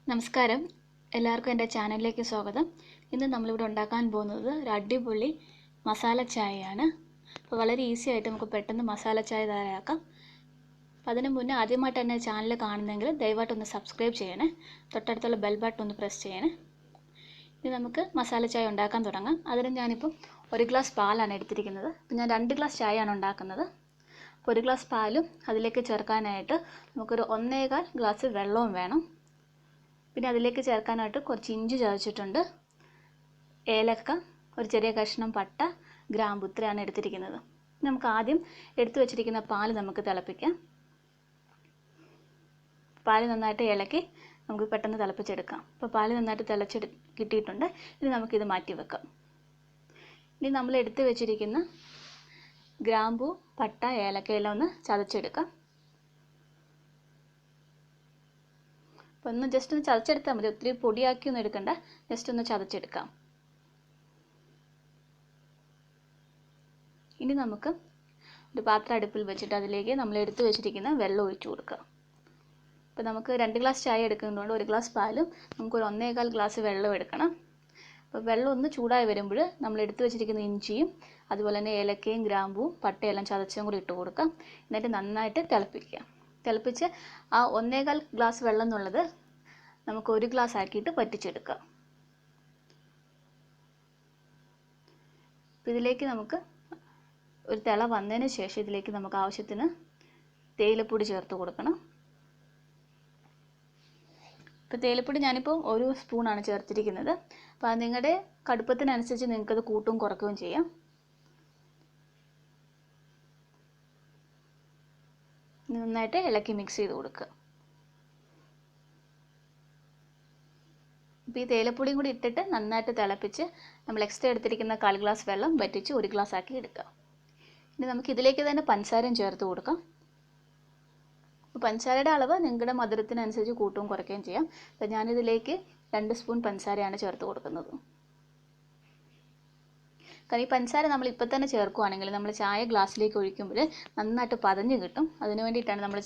നമസ്കാരം, എല്ലാവർക്കും എൻ്റെ ചാനലിലേക്ക് സ്വാഗതം. ഇന്ന് നമ്മളിവിടെ ഉണ്ടാക്കാൻ പോകുന്നത് ഒരു അടിപൊളി മസാല ചായയാണ്. അപ്പോൾ വളരെ ഈസി ആയിട്ട് നമുക്ക് പെട്ടെന്ന് മസാല ചായ തയ്യാറാക്കാം. അപ്പോൾ അതിന് മുന്നേ ആദ്യമായിട്ട് എൻ്റെ ചാനൽ കാണുന്നെങ്കിൽ ദയവായിട്ടൊന്ന് സബ്സ്ക്രൈബ് ചെയ്യണേ. തൊട്ടടുത്തുള്ള ബെൽ ബട്ടൺ ഒന്ന് പ്രസ് ചെയ്യണേ. ഇനി നമുക്ക് മസാല ചായ ഉണ്ടാക്കാൻ തുടങ്ങാം. അതിന് ഞാനിപ്പം 1 ഗ്ലാസ് പാലാണ് എടുത്തിരിക്കുന്നത്. അപ്പോൾ ഞാൻ 2 ഗ്ലാസ് ചായയാണ് ഉണ്ടാക്കുന്നത്. അപ്പോൾ 1 ഗ്ലാസ് പാലും അതിലേക്ക് ചേർക്കാനായിട്ട് നമുക്കൊരു 1.25 ഗ്ലാസ് വെള്ളവും വേണം. പിന്നെ അതിലേക്ക് ചേർക്കാനായിട്ട് കുറച്ച് ഇഞ്ചി ചതച്ചിട്ടുണ്ട്, ഏലക്ക, ഒരു ചെറിയ കഷ്ണം പട്ട, ഗ്രാമ്പു, ഇത്രയാണ് എടുത്തിരിക്കുന്നത്. നമുക്ക് ആദ്യം എടുത്തു വെച്ചിരിക്കുന്ന പാൽ നമുക്ക് തിളപ്പിക്കാം. പാൽ നന്നായിട്ട് ഇളക്കി നമുക്ക് പെട്ടെന്ന് തിളപ്പിച്ചെടുക്കാം. അപ്പോൾ പാൽ നന്നായിട്ട് കിട്ടിയിട്ടുണ്ട്. ഇനി നമുക്കിത് മാറ്റി വെക്കാം. ഇനി നമ്മൾ എടുത്തു വെച്ചിരിക്കുന്ന ഗ്രാമ്പു, പട്ട, ഏലക്കയെല്ലാം ഒന്ന് ചതച്ചെടുക്കാം. അപ്പോൾ ഒന്ന് ജസ്റ്റ് ഒന്ന് ചതച്ചെടുത്താൽ മതി, ഒത്തിരി പൊടിയാക്കിയൊന്നും എടുക്കണ്ട, ജസ്റ്റ് ഒന്ന് ചതച്ചെടുക്കാം. ഇനി നമുക്ക് ഒരു പാത്രം അടുപ്പിൽ വെച്ചിട്ട് അതിലേക്ക് നമ്മൾ എടുത്തു വെച്ചിരിക്കുന്ന വെള്ളം ഒഴിച്ചു കൊടുക്കാം. അപ്പോൾ നമുക്ക് 2 ഗ്ലാസ് ചായ എടുക്കുന്നതുകൊണ്ട് 1 ഗ്ലാസ് പാലും നമുക്കൊരു 1.25 ഗ്ലാസ് വെള്ളം എടുക്കണം. അപ്പോൾ വെള്ളം ഒന്ന് ചൂടായി വരുമ്പോൾ നമ്മൾ എടുത്തു വെച്ചിരിക്കുന്ന ഇഞ്ചിയും അതുപോലെ തന്നെ ഏലക്കയും ഗ്രാമ്പും പട്ടയെല്ലാം ചതച്ചും കൂടി ഇട്ട് കൊടുക്കാം. എന്നിട്ട് നന്നായിട്ട് തിളപ്പിച്ച് ആ 1.25 ഗ്ലാസ് വെള്ളം എന്നുള്ളത് നമുക്ക് 1 ഗ്ലാസ് ആക്കിയിട്ട് വറ്റിച്ചെടുക്കാം. ഇതിലേക്ക് നമുക്ക് ഒരു തിള വന്നതിന് ശേഷം ഇതിലേക്ക് നമുക്ക് ആവശ്യത്തിന് തേയിലപ്പൊടി ചേർത്ത് കൊടുക്കണം. ഇപ്പോൾ തേയിലപ്പൊടി ഞാനിപ്പോൾ 1 സ്പൂണാണ് ചേർത്തിരിക്കുന്നത്. അപ്പോൾ അത് നിങ്ങളുടെ കടുപ്പത്തിനനുസരിച്ച് നിങ്ങൾക്കത് കൂട്ടും കുറയ്ക്കുകയും ചെയ്യാം. നന്നായിട്ട് ഇളക്കി മിക്സ് ചെയ്ത് കൊടുക്കുക. ഇപ്പോൾ ഈ തേയിലപ്പൊടിയും കൂടി ഇട്ടിട്ട് നന്നായിട്ട് തിളപ്പിച്ച് നമ്മൾ എക്സ്ട്രാ എടുത്തിരിക്കുന്ന 1/4 ഗ്ലാസ് വെള്ളം വറ്റിച്ച് 1 ഗ്ലാസ് ആക്കി എടുക്കുക. ഇനി നമുക്ക് ഇതിലേക്ക് തന്നെ പഞ്ചസാരയും ചേർത്ത് കൊടുക്കാം. അപ്പോൾ പഞ്ചസാരയുടെ അളവ് നിങ്ങളുടെ മധുരത്തിനനുസരിച്ച് കൂട്ടും കുറയ്ക്കുകയും ചെയ്യാം. അപ്പോൾ ഞാനിതിലേക്ക് 2 സ്പൂൺ പഞ്ചസാരയാണ് ചേർത്ത് കൊടുക്കുന്നത്. കാരണം ഈ പഞ്ചസാര നമ്മൾ ഇപ്പോൾ തന്നെ ചേർക്കുകയാണെങ്കിൽ നമ്മൾ ചായ ഗ്ലാസ്സിലേക്ക് ഒഴിക്കുമ്പോൾ നന്നായിട്ട് പതഞ്ഞ് കിട്ടും. അതിന് വേണ്ടിയിട്ടാണ് നമ്മൾ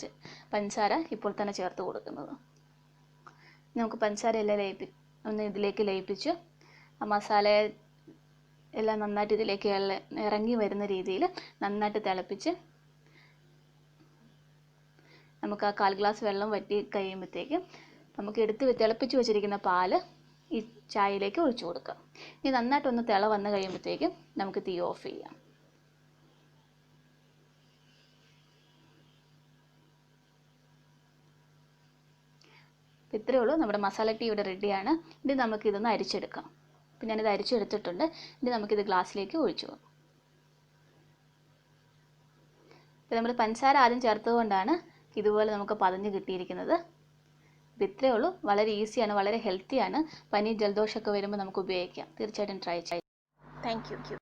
പഞ്ചസാര ഇപ്പോൾ തന്നെ ചേർത്ത് കൊടുക്കുന്നത്. നമുക്ക് പഞ്ചസാര എല്ലാം ഒന്ന് ഇതിലേക്ക് ലയിപ്പിച്ച് ആ മസാല എല്ലാം നന്നായിട്ട് ഇതിലേക്ക് ഇറങ്ങി വരുന്ന രീതിയിൽ നന്നായിട്ട് തിളപ്പിച്ച് നമുക്ക് ആ 1/4 ഗ്ലാസ് വെള്ളം വറ്റി കഴിയുമ്പോഴത്തേക്കും നമുക്ക് തിളപ്പിച്ച് വെച്ചിരിക്കുന്ന പാല് ഈ ചായയിലേക്ക് ഒഴിച്ചു കൊടുക്കാം. ഇനി നന്നായിട്ടൊന്ന് തിള വന്ന് കഴിയുമ്പോഴത്തേക്കും നമുക്ക് തീ ഓഫ് ചെയ്യാം. ഇത്രയേ ഉള്ളൂ, നമ്മുടെ മസാല ടീ ഇവിടെ റെഡിയാണ്. ഇനി നമുക്കിതൊന്ന് അരിച്ചെടുക്കാം. അപ്പോൾ ഞാനിത് അരിച്ചെടുത്തിട്ടുണ്ട്. ഇനി നമുക്കിത് ഗ്ലാസ്സിലേക്ക് ഒഴിച്ചു പോകാം. ഇപ്പോൾ നമ്മൾ പഞ്ചസാര ആദ്യം ചേർത്തതുകൊണ്ടാണ് ഇതുപോലെ നമുക്ക് പതഞ്ഞ് കിട്ടിയിരിക്കുന്നത്. അപ്പോൾ ഇത്രയേ ഉള്ളൂ, വളരെ ഈസിയാണ്, വളരെ ഹെൽത്തിയാണ്. പനി ജലദോഷമൊക്കെ വരുമ്പോൾ നമുക്ക് ഉപയോഗിക്കാം. തീർച്ചയായിട്ടും ട്രൈ ചെയ്യാം. Thank you.